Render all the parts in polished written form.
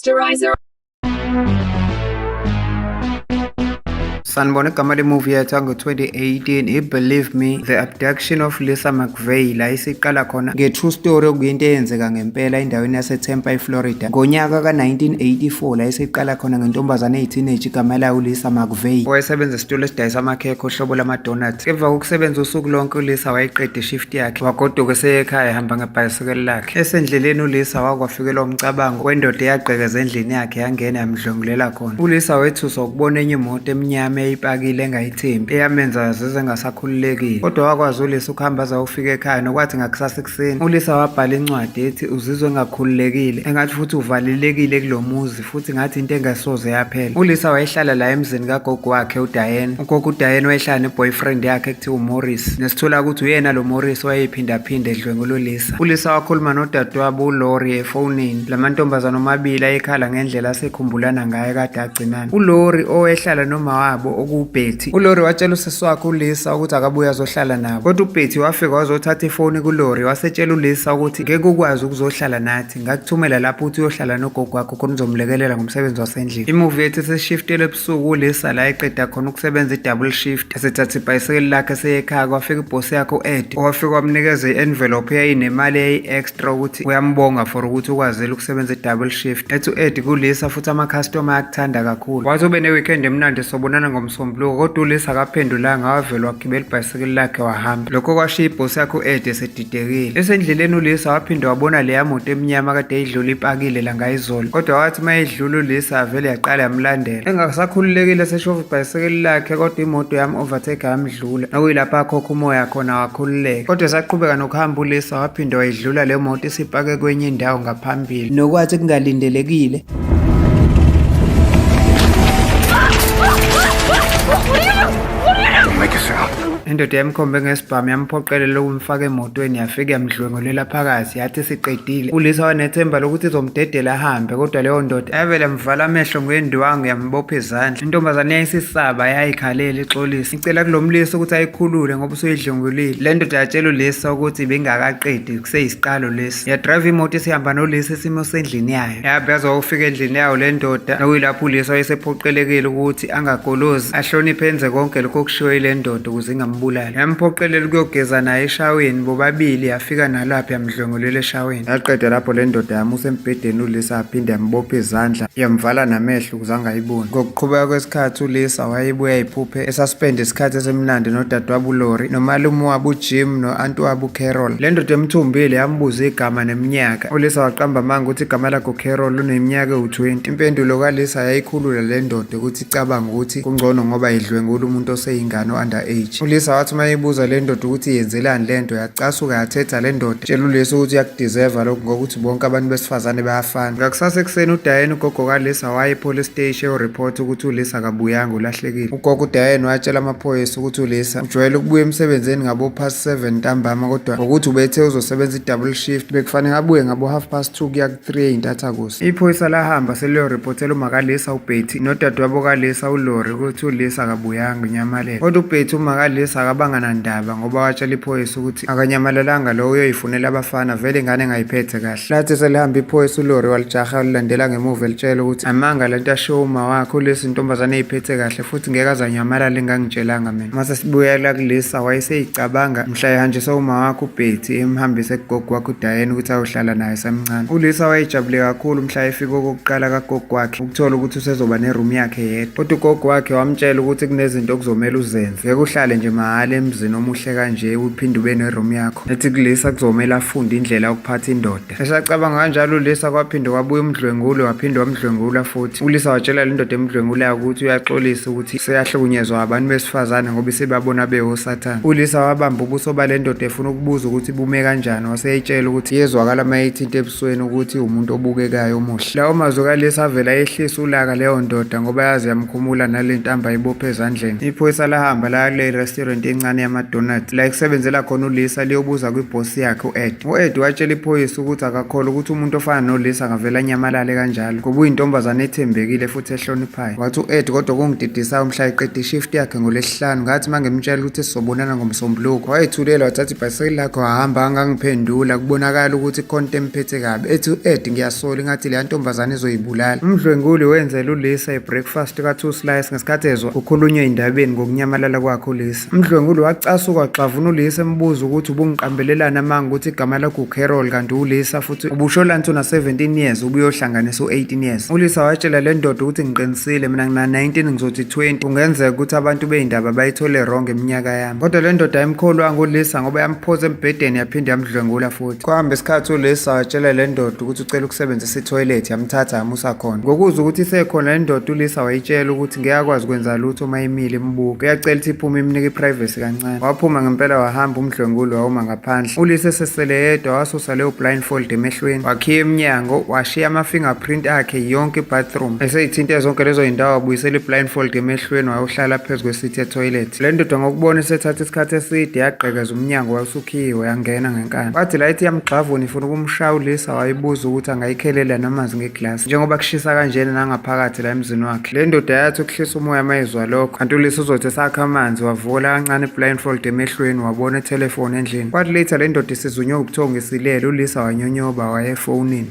Masterizer. Sanibona igama le-movie yethu yango-2018 i-Believe Me, The Abduction of Lisa McVeigh, la isiqala khona nge-true story okuyinto eyenzeka ngempela endaweni yaseTampa eFlorida ngonyaka ka-1984. La isiqala khona ngentombazane eyi-teenage igama layo uLisa McVeigh, owayesebenza esitolo esidayisa amakhekhe ohlobo lama-donuts. Emva kokusebenza usuku lonke uLisa wayeqeda ishift yakhe wagoduka eseye ekhaya ehamba ngebhayisikili lakhe. Esendleleni uLisa wakwafikelwa umcabango wendoda eyagqekeza endlini yakhe yangena yamdlongulela khona. uLisa wethuswa ukubona enye imoto emnyama eyipakile engayithembi eyamenza azizwe engasakhululekile, kodwa wakwazi uLisa ukuhamba aze ayofika ekhaya. Nokwathi ngakusasa ekuseni uLisa wabhala incwadi ethi uzizwe engakhululekile, engathi futhi uvalelekile kulo muzi, futhi ngathi into engasoze yaphela. uLisa wayehlala la emzini kagogo wakhe uDiane. Ugogo uDiane wayehlala ne-boyfriend yakhe ekuthiwa uMorris, nesithola ukuthi uyena lo Morris wayephinda edlwengula uLisa. uLisa wakhuluma nodadewabo uLori efonini. La mantombazane omabili ayekhala ngendlela asekhumbulana ngayo kade agcinana. uLori owehlala noma wabo okuBetty, uLori watshela usisi wakhe uLisa ukuthi akabuye azohlala nabo, kodwa uBetty wafika wazothatha ifoni kuLori wasetshela uLisa ukuthi ngeke ukwazi ukuzohlala nathi, ngakuthumela lapho uthi uyohlala nogogo wakho khona uzomlekelela ngomsebenzi wasendlini. Imovie yethu seshiftele ebusuku uLisa la eqeda khona ukusebenza i-double shift, esethatha ibhayisikili lakhe eseyekhaya. Kwafika ibhosi yakhe u-Ed owafika wamnikeza i-envelope eyayinemali eyi-extra ukuthi uyambonga for ukuthi ukwazile ukusebenza i-double shift. Ethi u-Ed kuLisa futhi ama-customer ayakuthanda kakhulu, wathi ube ne-weekend emnandi sobonana ngoMsombuluko, kodwa uLisa akaphendulanga, wavela wagibela ibhayisikili lakhe wahamba. Lokho kwashiya ibhosi yakhe u-Ed esedidekile. Esendleleni uLisa waphinde wabona leya moto emnyama kade eyidlula ipakile la ngayizolo, kodwa wathi uma yedlula uLisa avele yaqala yamlandela. Engasakhululekile eseshova ibhayisikili lakhe, kodwa imoto yam-overtake yamdlula, nokuyilapho akhokha umoya khona wakhululeka. Kodwa esaqhubeka nokuhamba uLisa waphinde wayidlula le moto isipake kwenye indawo ngaphambili, nokwathi kungalindelekile Make a sound. indoda yamkhombe ngesibhamu yamphoqelela ukumfaka emotweni, yafika yamdlwengulela phakathi. Yathi siqedile uLisa wanethemba lokuthi izomdedela ahambe, kodwa leyo ndoda yavele yamvala amehlo ngendwangu yambopha izandla. Intombazane yayisisaba yayikhalela ixolisa icela kulo mlisa ukuthi ayikhulule ngoba usuyidlwengulile. Le ndoda yatshela uLisa ukuthi bengakaqedi, kuseyisiqalo lesi. Yadrive imoto isihamba noLisa isimo sendlini yayo, yabe ufika endlini yayo le ndoda, nokuyilapho uLisa wayesephoqelekile ukuthi angagolozi, ahloniphe enze konke lokho okushiwo yile ndoda ukuze ingambulali. Yamphoqelela ukuyogeza naye eshaweni, bobabili yafika nalapho yamdlwengulela eshaweni. Yaqeda lapho le ndoda yamusa embhedeni uLisa yaphinde yambopha izandla, yamvala namehlo ukuze angayiboni. Ngokuqhubeka kwesikhathi uLisa wayebuya yiphuphe esaspenda isikhathi esemnandi nodadewabo uLori, nomalume wabo uJim, no-anti wabo uCarol. Le ndoda emthumbile yambuza igama neminyaka. uLisa waqamba amanga ukuthi igama lakhe uCarol uneminyaka ewu-20. Impendulo kaLisa yayikhulula le ndoda ukuthi icabanga ukuthi kungcono ngoba idlwengula umuntu oseyingane o-underage. uLisa wathi uma yibuza le ndoda ukuthi yenzelani le nto, yacasuka yathetha le ndoda tshela uLisa ukuthi uyakudeserva lokhu ngokuthi bonke abantu besifazane bayafana. Ngakusasa ekuseni uDiane ugogo kaLisa waya epolice station eyoreport ukuthi uLisa akabuyanga, ulahlekile. Ugogo uDiane watshela amaphoyisa ukuthi uLisa ujwayele ukubuya emsebenzini ngabo past 7 ntambama, kodwa ngokuthi ubethe uzosebenza i-double shift bekufanele abuye ngabo 2:30 kuya ku-3 ey'ntathakusa. Iphoyisa lahamba seliyorepotela umakalisa uBetty nodadewabo kaLisa uLori ukuthi uLisa akabuyanga unyamalele, kodwa uBetty umakalisa akabanga nandaba ngoba watshela iphoyisa ukuthi akanyamalelanga lo uyoyifunela abafana, vele ingane engayiphethe kahle. Lathi selihamba iphoyisa uLori walijaha lilandela ngemuva litshela ukuthi amanga lento ashiwo uma wakhe uLisa intombazane eyiphethe kahle futhi ngeke azanyamalala engangitshelanga mina. Mase sibuyela kuLisa wayeseyicabanga mhla ehanjisa uma wakhe uBetty emhambise kugogo wakhe uDiane ukuthi ayohlala naye semncane. uLisa wayejabule kakhulu mhla efika okokuqala kagogo wakhe ukuthola ukuthi usezoba neroom yakhe yedwa, kodwa ugogo wakhe wamtshela ukuthi kunezinto okuzomela uzenze, ngeke uhlale nje mahhala emzini omuhle kanje uphinde ube neroom yakho. Ethi kuLisa kuzomela afunde indlela yokuphatha indoda. Esacabanga kanjalo uLisa kwaphinde kwabuya umdlwengulo, waphinde wamdlwengula futhi. uLisa watshela le ndoda emdlwengulayo ukuthi uyaxolisa ukuthi seyahlukunyezwa abantu besifazane ngoba isebabona bewosathane. uLisa wabamba ubuso bale ndoda efuna ukubuza ukuthi bume kanjani, waseyitshela ukuthi yezwakala mayithinta ebusweni ukuthi umuntu obukekayo omuhle. Lawo mazwi kaLisa avela yehlisa ulaka leyo ndoda ngoba yazi yamkhumula nale ntambo ayibophe ezandleni. Iphoyisa lahamba laya kule restaurant irestaurant encane yama-donuts la ekusebenzela khona uLisa liyobuza kwibhosi yakhe u-Ed. U-Ed watshela iphoyisa ukuthi akakholwa ukuthi umuntu ofana noLisa angavela anyamalale kanjalo ngoba uyintombazane ethembekile futhi ehloniphayo. Wathi u-Ed kodwa kungididisayo mhla eqeda ishift yakhe ngoLwesihlanu ngathi mangemtshela ukuthi sizobonana ngoMsombuluko wayethulela wathatha ibhayisikili lakhe wahamba angangiphendula kubonakala ukuthi khona into emphethe kabi. Ethi u-Ed ngiyasola ngathi leya ntombazane izoyibulala. Umdlwenguli wenzela uLisa ibreakfast ka-2 slice ngesikhathi ezwa kukhulunywa endabeni ngokunyamalala kwakhe uLisa. Umdlwenguli wacasuka waxavuna uLisa embuza ukuthi ubungiqambelelana manga ukuthi igama lakhe uCarol kanti uLisa futhi ubusholansi una-17 years ubuyohlanganisa u-18 years. uLisa watshela le ndoda ukuthi ngiqinisile mina ngina-19 ngizothi 20 kungenzeka ukuthi abantu bey'ndaba bayithole wrong eminyaka yami. Kodwa le ndoda ayimkholwanga uLisa ngoba yamphoza embhedeni yaphinde yamdlwengula futhi. Kwahamba isikhathi uLisa watshela le ndoda ukuthi ucela ukusebenzisa ithoyilethi yamthatha yamusa khona. Ngokuzwa ukuthi isekhona le ndoda uLisa wayitshela ukuthi ngeke kwenza lutho uma imile imbuka. Uyacela ukuthi iphume imnike iprivacy kancane. Waphuma ngempela wahamba umdlwenguli wawuma ngaphandle. uLisa esesele yedwa wasusa leyo blindfold emehlweni wakhiya emnyango washiya ama-fingerprint akhe yonke ibathroom. Eseyithinte zonke lezo zindawo wabuyisela i-blindfold emehlweni wayohlala phezu kwesithi etoilet. Le ndoda ngokubona isethatha isikhathi eside yagqekeza umnyango wawusukhiwe yangena ngenkani. Wathi la ithi yamgxavuna ifuna ukumshaya uLisa wayibuza ukuthi angayikhelela namanzi ngeglasi njengoba kushisa kanjena nangaphakathi la emzini wakhe. Le ndoda yathi ukuhlisa umoya mayizwa lokho kanti uLisa uzothi esakha amanzi wavula kancane i-blindfold emehlweni wabona itelefoni endlini. Kwathi later le ndoda isizunywe ubuthongo isilele uLisa wanyonyoba wayefonini.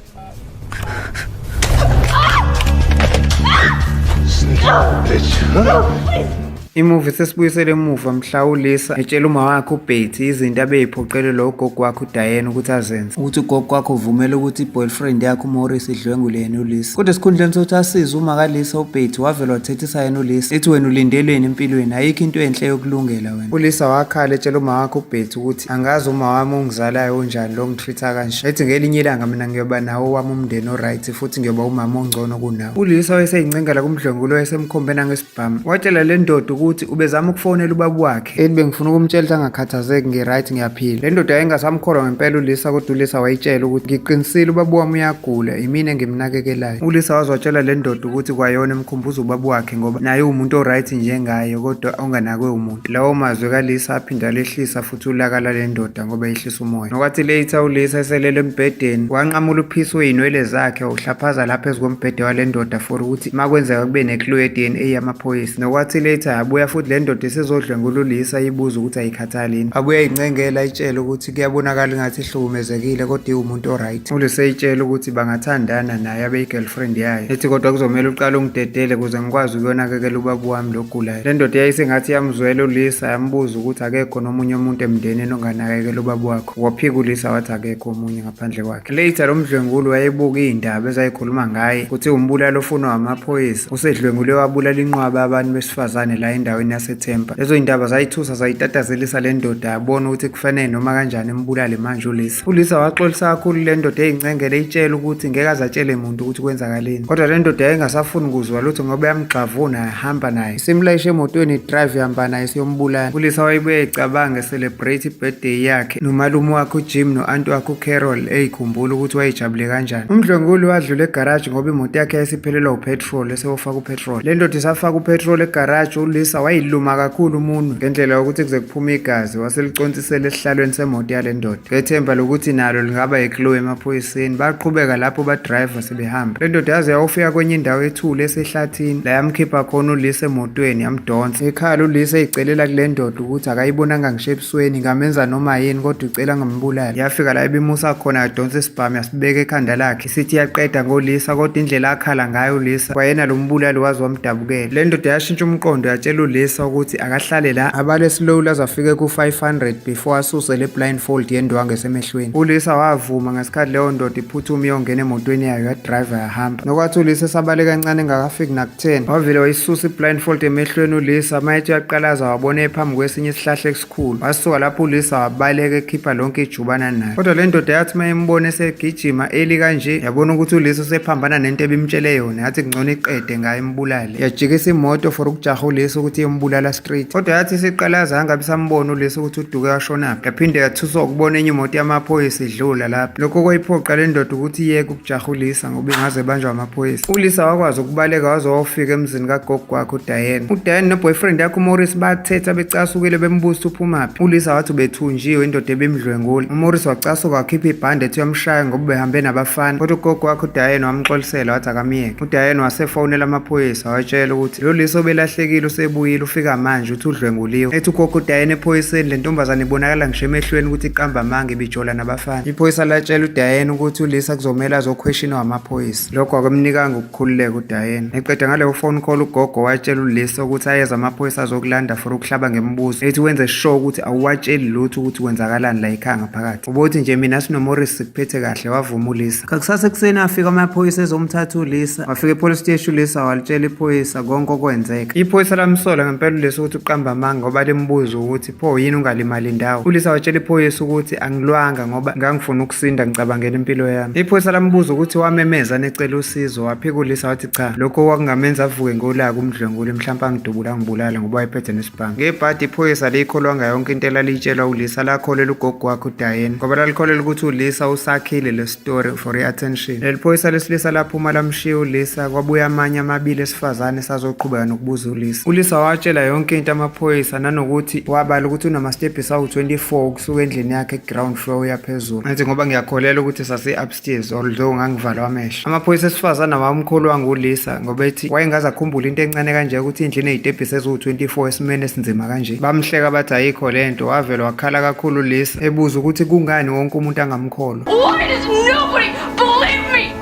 Imuvi sesibuyisele emuva mhla uLisa etshela uma wakhe uBetty izinto abeyiphoqelelwa ugogo wakhe uDiane ukuthi azenze ukuthi ugogo wakhe uvumele ukuthi i-boyfriend yakhe uMaurice idlwengule yena uLisa. Kodwa esikhundleni sokuthi asize uma kaLisa uBetty wavela wathethisa yena uLisa ethi wena ulindelweni empilweni ayikho into enhle yokulungela wena. uLisa wakhala etshela uma wakhe uBetty ukuthi angazi uma wami ongizalayo onjani lo ngitreat-a kanje. Ethi ngelinye ilanga mina ngiyoba nawo wami umndeni oright futhi ngiyoba umama ongcono kunawo. uLisa wayeseyincengela kumdlwenguli wayesemkhombena ngesibhamu. Watshela le ndoda ukuthi ubezama ukufonela ubaba wakhe ethi bengifuna ukumtshela ukuthi angakhathazeki ngi-right ngiyaphila. Le ndoda yayingasamkholwa ngempela uLisa kodwa uLisa wayitshela ukuthi ngiqinisile ubaba wami uyagula imina engimnakekelayo. uLisa wazwatshela le ndoda ukuthi kwayona emkhumbuza ubaba wakhe ngoba naye umuntu oright njengaye kodwa onganakwe umuntu. Lawo mazwi kaLisa aphinda alehlisa futhi ulaka lale ndoda ngoba yehlisa umoya. Nokwathi later uLisa eselele embhedeni wanqamula uphisi wey'nwele zakhe wawuhlaphaza lapha phezu kombhede wale ndoda for ukuthi makwenzeka kube ne-clue ye-DNA yamaphoyisa. Nokwathi later abuya futhi le ndoda isezodlwengula uLisa ibuza ukuthi ayikhathalini. Abuye ayincengela ayitshela ukuthi kuyabonakala ngathi ihlukumezekile kodwa iwumuntu oright. uLisa ayitshela ukuthi bangathandana naye abe yi-girlfriend yayo. Ethi kodwa kuzomele uqale ungidedele ukuze ngikwazi ukuyonakekela ubaba wami logulayo. Le ndoda yayisengathi yamzwela uLisa yambuza ukuthi akekho nomunye umuntu emndenini onganakekela ubaba wakho. Waphika uLisa wathi akekho omunye ngaphandle kwakhe. Later lo mdlwenguli wayebuka iy'ndaba ezayikhuluma ngaye ukuthi umbulalo ofunwa amaphoyisa usedlwengule wabulala inqwaba abantu besifazane la endaweni yaseTempa. Lezo y'ndaba zayithusa zayitatazelisa le ndoda yabona ukuthi kufanele noma kanjani embulale manje uLisa. uLisa waxolisa kakhulu le ndoda eyincengele eyitshela ukuthi ngeke azatshele muntu ukuthi kwenzakaleni. Kodwa le ndoda yayingasafuni ukuzwa lutho ngoba yamgxavuna yahamba naye. Simlayishe emotweni idrive ihamba naye siyombulala. uLisa wayebuye ecabanga celebrate i-birthday yakhe nomalume wakhe uJim no-anti wakhe uCarol eyikhumbula ukuthi wayejabule kanjani. Umdlwenguli wadlula egaraji ngoba imoto yakhe yayisiphelelwa upetrol esewofaka upetrol. Le ndoda isafaka upetrol egaraji uLisa wayiluma kakhulu umuntu ngendlela yokuthi kuze kuphume igazi waselicontsisela esihlalweni semoto yale ndoda ngethemba lokuthi nalo lingaba yiclue emaphoyiseni. Baqhubeka lapho badriver sebehamba. Le ndoda yaze yawufika kwenye indawo ethule esehlathini la yamkhipha khona uLisa emotweni yamdonsa. Ekhala uLisa eyicelela kule ndoda ukuthi akayibonanga ngisho ebusweni ngamenza noma yini kodwa ucela ngambulala. Yafika la ibimusa khona yadonsa isibhamu yasibeka ekhanda lakhe isithi yaqeda ngoLisa kodwa indlela akhala ngayo uLisa kwayena lo mbulali wazi wamdabukela. Le ndoda yashintsha umqondo yatshela uLisa ukuthi akahlale la abale slow laze afike ku-500 before asuse le blindfold yendwangu esemehlweni. uLisa wavuma ngesikhathi leyo ndoda iphuthuma iyongena emotweni yayo yadriver yahamba. Nokwathi uLisa esabale kancane engakafiki naku-10 wavele wayisusa i-blindfold emehlweni uLisa mayethi uyaqalaza wabona ephambi kwesinye isihlahla esikhulu. Wasuka lapho uLisa wabaleka ekhipha lonke ijubana nayo. Kodwa le ndoda yathi mayimbona esegijima eli kanje yabona ukuthi uLisa usephambana nento ebimtshele yona yathi kungcono iqede ngayo imbulale. Yajikisa imoto for ukujaha uLisa ukuthi iyombulala street. Kodwa yathi siqalaza angabe sambona uLisa ukuthi uduke washonaphi. Yaphinde yathuswa ukubona enye imoto yamaphoyisa idlula lapha. Lokho kwayiphoqa le ndoda ukuthi iyeke ukujaha uLisa ngoba ingaze banjwa amaphoyisa. uLisa wakwazi ukubaleka waze wafika emzini kagogo wakhe uDiane. uDiane noboyfriend yakhe uMorris bathetha becasukile bembuza uphumaphi. uLisa wathi ubethunjiwe indoda ebimdlwengula. uMorris wacasuka wakhipha ibhande ethi uyamshaya ngoba behambe nabafana. Kodwa ugogo wakhe uDiane wamxolisela wathi akamiyeke. uDiane wasefonela amaphoyisa watshela ukuthi lo Lisa obelahlekile usebuyile ufika manje uthi udlwenguliwe. Ethi ugogo uDiane ephoyiseni le ntombazane ibonakala ngisho emehlweni ukuthi iqamba amanga ibijola nabafana. Iphoyisa latshela uDiane ukuthi uLisa kuzomela azokhweshinwa amaphoyisa. Lokho akumnikanga ukukhululeka uDiane. Eqeda ngaleyo phone call ugogo watshela uLisa ukuthi ayeza amaphoyisa azokulanda for ukuhlaba ngembuzo. Ethi wenze sure ukuthi awuwatsheli lutho ukuthi kwenzakalani la ekhaya ngaphakathi. Ubothi nje mina sinoMorris sikuphethe kahle wavuma uLisa. Kakusasa afika amaphoyisa ezomthatha uLisa. Wafika epolice station uLisa walitshela iphoyisa konke okwenzeka. Iphoyisa lamsola ngempela uLisa ukuthi uqamba amanga ngoba lembuza ukuthi pho yini ungalimali indawo. uLisa watshela iphoyisa ukuthi angilwanga ngoba ngangifuna ukusinda ngicabangela impilo yami. Iphoyisa lambuza ukuthi wamemeza necela usizo. Waphika uLisa wathi cha lokho kwakungamenza avuke ngolaka umdlwenguli mhlawumbe angidubula ngibulala ngoba wayephethe nesibhamu. Ngebhadi iphoyisa likholwanga yonke into elaliyitshelwa uLisa lakholela ugogo wakhe uDiane ngoba lalikholela ukuthi uLisa usakhile le story for i-attention. Leli phoyisa lesilisa laphuma lamshiya uLisa kwabuya amanye amabili esifazane sazoqhubeka nokubuza uLisa. uLisa watshela yonke into amaphoyisa nanokuthi wabala ukuthi unamastepisi awu-24 ukusuka endlini yakhe ground floor yaphezulu. Athi ngoba ngiyakholela ukuthi sasi-upstairs although ngangivalwa amehlo. Amaphoyisa esifazane awamkholwanga uLisa ngoba ethi wayengaze akhumbule into encane kanje ukuthi endlini ey'tebhisi eziwu-24 esimeni esinzima kanje. Bamhleka bathi ayikho lento. Wavela wakhala kakhulu uLisa ebuza ukuthi kungani wonke umuntu angamkholwa. Why does nobody believe me?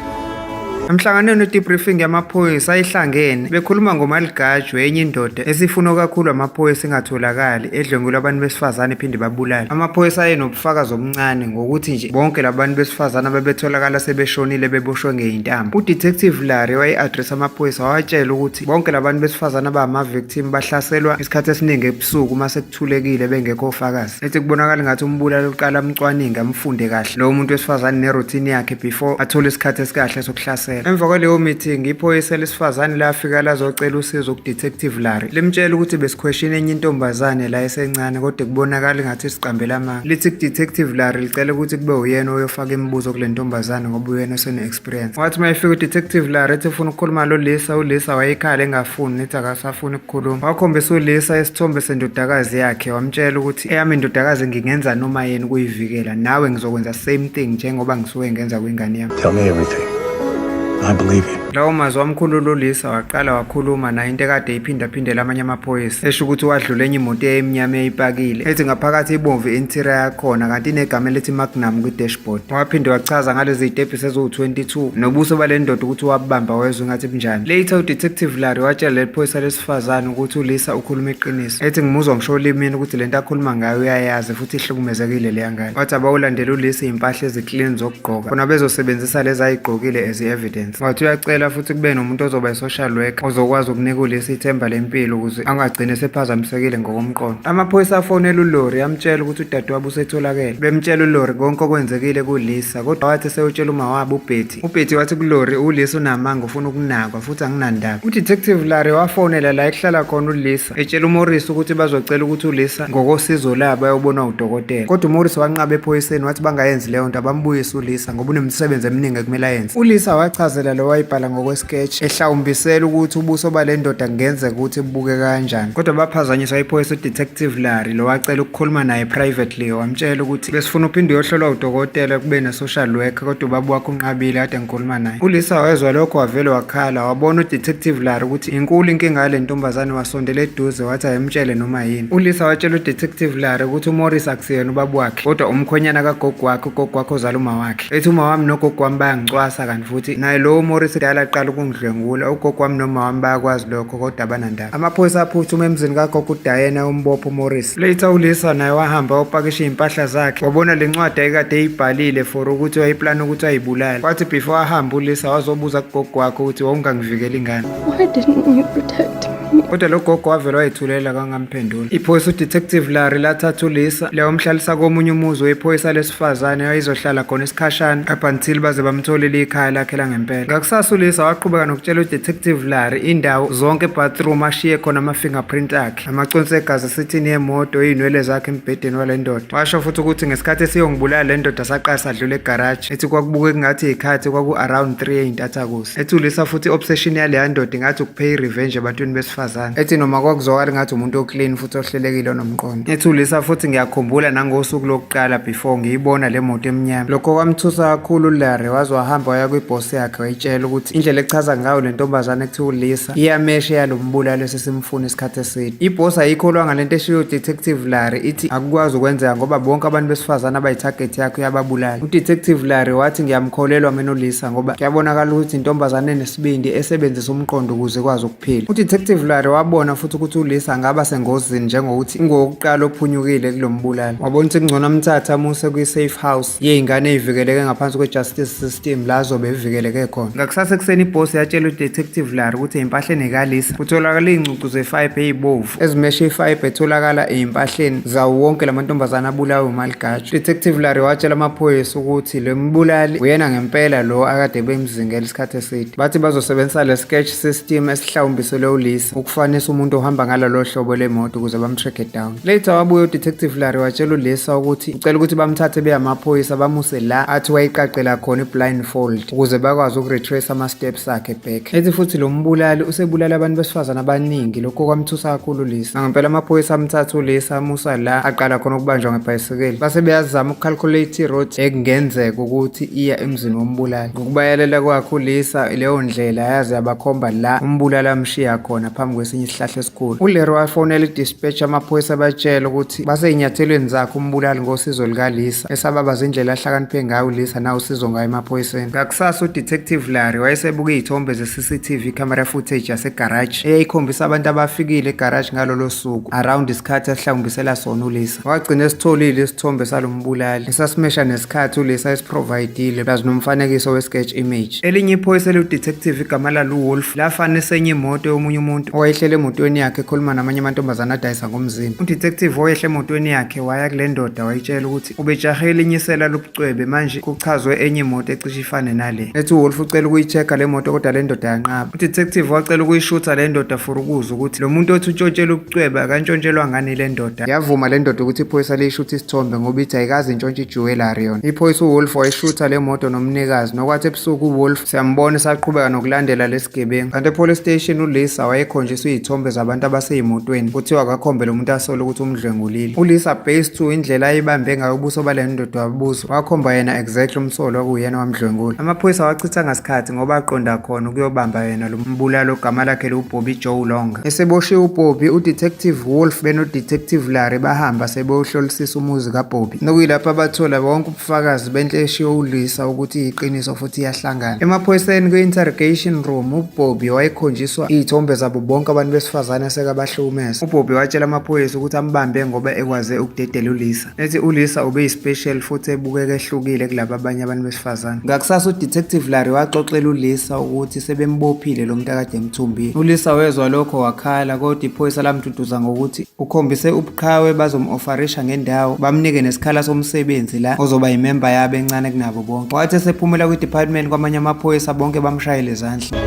Emhlanganweni we-debriefing yamaphoyisa ayihlangene bekhuluma ngoMaligaju enye indoda esifunwa kakhulu amaphoyisa engatholakali edlwengula abantu besifazane iphinde babulala. Amaphoyisa ayenobufakazi obuncane ngokuthi nje bonke labantu besifazane ababetholakala sebeshonile beboshwe ngeyintambo. uDetective Larry waye-address amaphoyisa watshela ukuthi bonke labantu besifazane abama-victim bahlaselwa isikhathi esiningi ebusuku uma sekuthulekile bengekho ofakazi. Ethi kubonakala ngathi umbulali uqala amcwaninga amfunde kahle lo muntu wesifazane neroutine yakhe before athole isikhathi esikahle sokuhlasela. Emva kwaleyo meeting iphoyisa lesifazane lafika lazocela usizo ku-Detective Larry. Limtshela ukuthi besikhweshina enye intombazane la esencane kodwa kubonakala ngathi siqambela amanga. Lithi ku-Detective Larry licela ukuthi kube uyena oyofaka imibuzo kule ntombazane ngoba uyena osene-experience. Wathi uma efika uDetective Larry ethi ufuna ukukhuluma lo Lisa. uLisa wayekhala engafuni nethi akasafuni ukukhuluma. Wakhombisa uLisa isithombe sendodakazi yakhe wamtshela ukuthi eyami indodakazi ngingenza noma yini kuyivikela nawe ngizokwenza same thing njengoba ngisuke ngenza kwingane yami. Tell me everything. I believe you. Lawo mazwi wamkhulula uLisa waqala wakhuluma naye into ekade iphindaphindela amanye amaphoyisa esho ukuthi wadlula enye imoto eyemnyama eyipakile ethi ngaphakathi ibomvu interior yakhona kanti inegama elithi Magnum kwi-dashboard. Waphinde wachaza ngalezi zitebhisi eziwu-22 nobuso bale ndoda ukuthi wabamba wezwe ngathi bunjani. Later uDetective Larry watshela leli phoyisa lesifazane ukuthi uLisa ukhuluma iqiniso. Ethi ngimuzwa ngisho olimini ukuthi lento akhuluma ngayo uyayazi futhi ihlukumezekile leya ngane. Wathi abawulandela uLisa iy'mpahla eziclean zokugqoka khona bezosebenzisa lezi ayigqokile as evidence. Wathi uyacela futhi kube nomuntu ozoba i-social worker ozokwazi ukunika uLisa ithemba lempilo ukuze angagcine sephazamisekile ngokomqondo. Amaphoyisa afonela uLori amtshela ukuthi udadewabo usetholakele. Bemtshela uLori konke okwenzekile kuLisa kodwa wathi seyotshela umawabo uBetty. uBetty wathi kuLori uLisa unamanga ufuna ukunakwa futhi anginandaba. uDetective Larry wafonela la ekuhlala khona uLisa etshela uMorris ukuthi bazocela ukuthi uLisa ngokosizo labo ayobonwa udokotela. Kodwa uMorris wanqaba ephoyiseni wathi bangayenzi leyo nto abambuyise uLisa ngoba unemsebenzi eminingi ekumele ayenze. uLisa wachazela lo wayibhala ngokwesketch ehlawumbisela ukuthi ubuso bale ndoda kungenzeka ukuthi bubuke kanjani. Kodwa baphazanyiswa iphoyisa uDetective Larry lo wacela ukukhuluma naye privately wamtshela ukuthi besifuna uphinde uyohlolwa udokotela kube ne-social worker kodwa ubaba wakhe unqabile kade ngikhuluma naye. uLisa wezwa lokho wavele wakhala wabona uDetective Larry ukuthi inkulu inkinga yale ntombazane wasondela eduze wathi ayemtshele noma yini. uLisa watshela uDetective Larry ukuthi uMorris akusiyena ubaba wakhe kodwa umkhwenyana kagogo wakhe ugogo wakhe ozala uma wakhe. Ethi uma wami nogogo wami bayangicwasa kanti futhi naye lo Morris dala aqala ukungidlwengula ugogo wami noma wami bayakwazi lokho kodwa abanandaba. Amaphoyisa aphuthuma emzini kagogo uDiane umbopho uMorris. Later uLisa naye wahamba wapakisha impahla zakhe wabona le ncwadi ayekade eyibhalile for ukuthi wayiplana ukuthi ayibulale. Wathi before ahamba uLisa wazobuza kugogo wakhe ukuthi wawungangivikela ingane. Why didn't you protect me? Kodwa lo gogo wavele wayithulela kangamphendula. Iphoyisa uDetective Larry lathatha uLisa leyomhlalisa komunye umuzi wephoyisa lesifazane ayizohlala khona isikhashana up until baze bamtholele ikhaya lakhe langempela. Ngakusasa uLisa waqhubeka nokutshela uDetective Larry indawo zonke bathroom ashiye khona ama-fingerprint akhe, amaconsi egazi esithini yemoto, iy'nwele zakhe embhedeni wale ndoda. Washo futhi ukuthi ngesikhathi esiyongibulala le ndoda saqala sadlula egaraji, ethi kwakubuke kungathi iy'khathi kwaku-around 3 ey'ntathakusa. Ethi uLisa futhi i-obsession yaleya ndoda ingathi ukupay i-revenge ebantwini besifazane. Ethi noma kwakuzwakala ngathi umuntu oclean futhi ohlelekile onomqondo. Ethi uLisa futhi ngiyakhumbula nangosuku lokuqala before ngiyibona le moto emnyama. Lokho kwamthusa kakhulu uLarry, waze wahamba waya kwibhosi yakhe wayitshela ukuthi indlela echaza ngayo le ntombazane ekuthiwa uLisa iyameshe yalo mbulalo esesimfuna isikhathi eside. Ibhosi ayikholwa ngalento eshiyo uDetective Larry, ithi akukwazi ukwenzeka ngoba bonke abantu besifazane abayi-target yakhe uyababulala. uDetective Larry wathi ngiyamkholelwa mina uLisa ngoba kuyabonakala ukuthi intombazane enesibindi esebenzisa umqondo ukuze ikwazi ukuphila. uDetective Larry wabona futhi ukuthi uLisa angaba sengozini njengokuthi ingowokuqala ophunyukile kulo mbulalo. Wabona ukuthi kungcono amthathe amuse kwi-safe house yey'ngane ey'vikeleke ngaphansi kwe-justice system la azobe evikeleke khona. Ngakusasa ekuseni ibhosi yatshela uDetective Larry ukuthi ey'mpahleni ekalisa kutholakala iy'ngcucu zefiber ey'bovu ezimeshe ifiber etholakala ey'mpahleni zawo wonke la mantombazane abulawe uMaligatshi. uDetective Larry watshela amaphoyisa ukuthi lo mbulali uyena ngempela lo akade bemzingela isikhathi eside. Bathi bazosebenzisa le sketch system esihlawumbiselwe uLisa ukufanisa umuntu ohamba ngalolo hlobo lemoto ukuze bamtrack down. Later wabuye uDetective Larry watshela uLisa ukuthi ucela ukuthi bamthathe beye amaphoyisa bamuse la athi wayiqaqela khona i-blindfold ukuze bakwazi ukuretrace ama-steps akhe back. Ethi futhi lo mbulali usebulala abantu besifazane abaningi, lokho kwamthusa kakhulu uLisa. Ngempela amaphoyisa amthatha uLisa amusa la aqala khona ukubanjwa ngebhayisikeli. Base beyazama ukucalculate i-route ekungenzeka ukuthi iya emzini wombulali. Ngokubayalela kwakhe uLisa leyo ndlela yaze yabakhomba la umbulali amshiya khona phambi kwesinye isihlahla esikhulu. uLarry wafonela i-dispatch amaphoyisa abatshela ukuthi basey'nyathelweni zakhe umbulali ngosizo likaLisa, esababaza indlela ahlakaniphe ngayo uLisa nawo usizo ngayo emaphoyiseni. Ngakusasa uDetective Larry wayesebuka iy'thombe ze-CCTV camera footage yasegaraji eyayikhombisa abantu abafikile egaraji ngalolo suku around isikhathi esihlawumbisela sona uLisa. Wagcina esitholile isithombe salo mbulali esasimesha nesikhathi uLisa esiprovidile plus nomfanekiso we-sketch image. Elinye iphoyisa le-detective igama laluWolf lafanisa enye imoto yomunye umuntu owayehlele emotweni yakhe ekhuluma namanye amantombazane adayisa ngomzimba. Udetective oyehle emotweni yakhe waya kule ndoda wayitshela ukuthi ubejahe elinyisela lobucwebe manje kuchazwe enye imoto ecishe ifane nale. Ethi uWolf ucela ukuyi-check le moto kodwa le ndoda yanqaba. Udetective wacela ukuyishutha le ndoda for ukuzwa ukuthi lo muntu othi utshontshela ubucwebe akantshontshelwa ngani le ndoda. Yavuma le ndoda ukuthi iphoyisa liyishutha isithombe ngoba ithi ayikazi intshontshe ijewelry yona. Iphoyisa uWolf wayishutha le moto nomnikazi nokwathi ebusuku uWolf siyambona saqhubeka nokulandela lesigebengu. Kanti epolice station uLisa wayekhonjiswe izithombe zabantu abaseyimotweni kuthiwa akakhombe lo muntu asola ukuthi umdlwengulile. uLisa based to indlela ayibambe ngayo ubuso bale ndoda wabuzo wakhomba yena exactly umsolo okuyena wamdlwengula. Amaphoyisa wachitha ngasikhathi ngoba aqonda khona ukuyobamba yena lo mbulalo ogama lakhe uBobby Joe Longa. Eseboshiwe uBobby, uDetective Wolf benoDetective Larry bahamba sebehlolisisa umuzi kaBobby. Nokuyilapha bathola bonke ubufakazi benhle eshiyo uLisa ukuthi iqiniso futhi iyahlangana. Emaphoyiseni kwi-interrogation room uBobby wayekhonjiswa izithombe zabo bonke abantu besifazane asekabahlukumeza. uBobby watshela amaphoyisa ukuthi ambambe ngoba ekwaze ukudedela uLisa. Ethi uLisa ubeyispecial futhi ebukeka ehlukile kulabo abanye abantu besifazane. Ngakusasa uDetective Larry waxoxela uLisa ukuthi sebembophile lo muntu akade emthumbile. uLisa wezwa lokho wakhala kodwa iphoyisa lamduduza ngokuthi ukhombise ubuqhawe bazom-ofarisha ngendawo bamnike nesikhala somsebenzi la ozoba yimemba yabo encane kunabo bonke. Wathi esephumela kwi-department kwamanye amaphoyisa bonke bamshayela izandla.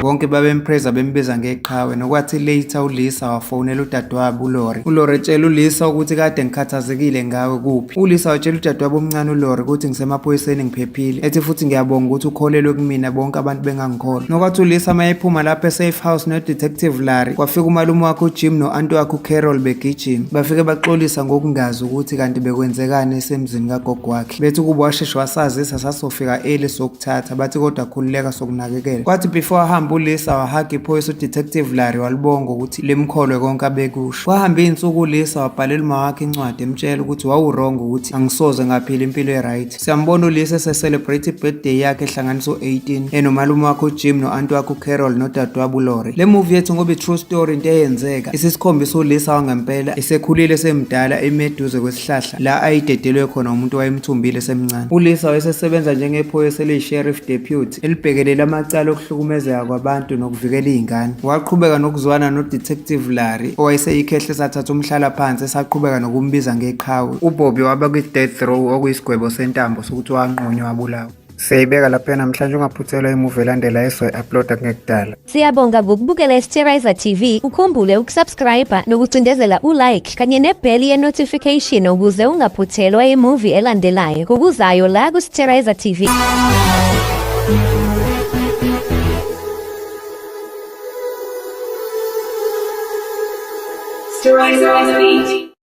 Bonke babempreza bembiza ngeqhawe nokwathi later uLisa wafonela udadewabo uLori. uLori etshela uLisa ukuthi kade ngikhathazekile ngawe kuphi. uLisa watshela udadewabo omncane uLori ukuthi ngisemaphoyiseni ngiphephile. Ethi futhi ngiyabonga ukuthi ukholelwe kumina bonke abantu bengangikholwa. Nokwathi uLisa mayephuma lapha esafe house noDetective Larry kwafika umalume wakhe uJim no-anti wakhe uCarol begijima. Bafike baxolisa ngokungazi ukuthi kanti bekwenzekani esemzini kagogo wakhe. Bethi ukuba washeshe wasazisa sasofika early sokuthatha bathi kodwa khululeka sokunakekela. Kwathi before ahamba uLisa wahaga iphoyisa uDetective Larry walibonga ukuthi limkholwe konke abekusho. Kwahamba iy'nsuku uLisa wabhalela uma wakhe incwadi emtshela ukuthi wawurongo ukuthi angisoze ngaphila impilo e-right. Siyambona uLisa ese-celebrate i-birthday yakhe ehlanganisa u-18 enomalume wakhe uJim no-anti wakhe uCarol nodadewabo uLori. Le movie yethu ngoba i-true story into eyenzeka isisikhombisa uLisa wangempela esekhulile esemdala emeduze kwesihlahla la ayidedelwe khona umuntu wayemthumbile esemncane. uLisa wayesesebenza njengephoyisa eliyi-sheriff deputy elibhekelele amacala okuhlukumezeka kwabantu nokuvikela iy'ngane. Waqhubeka nokuzwana no-Detective Larry owayeseyikhehle esathatha umhlala phansi esaqhubeka nokumbiza ngeqhawe. uBobby waba kwi-death row okuyisigwebo sentambo sokuthi wanqunywa wabulawa. Siyayibeka lapha namhlanje ungaphuthelwa imuvi elandela esoyi-uploada kungekudala. Siyabonga ngokubukela iSterizer TV. Ukhumbule ukusubscribe nokucindezela ulike kanye nebheli ye-notification ukuze ungaphuthelwa imuvi elandelayo kukuzayo la kuSterizer TV. Sterizer TV.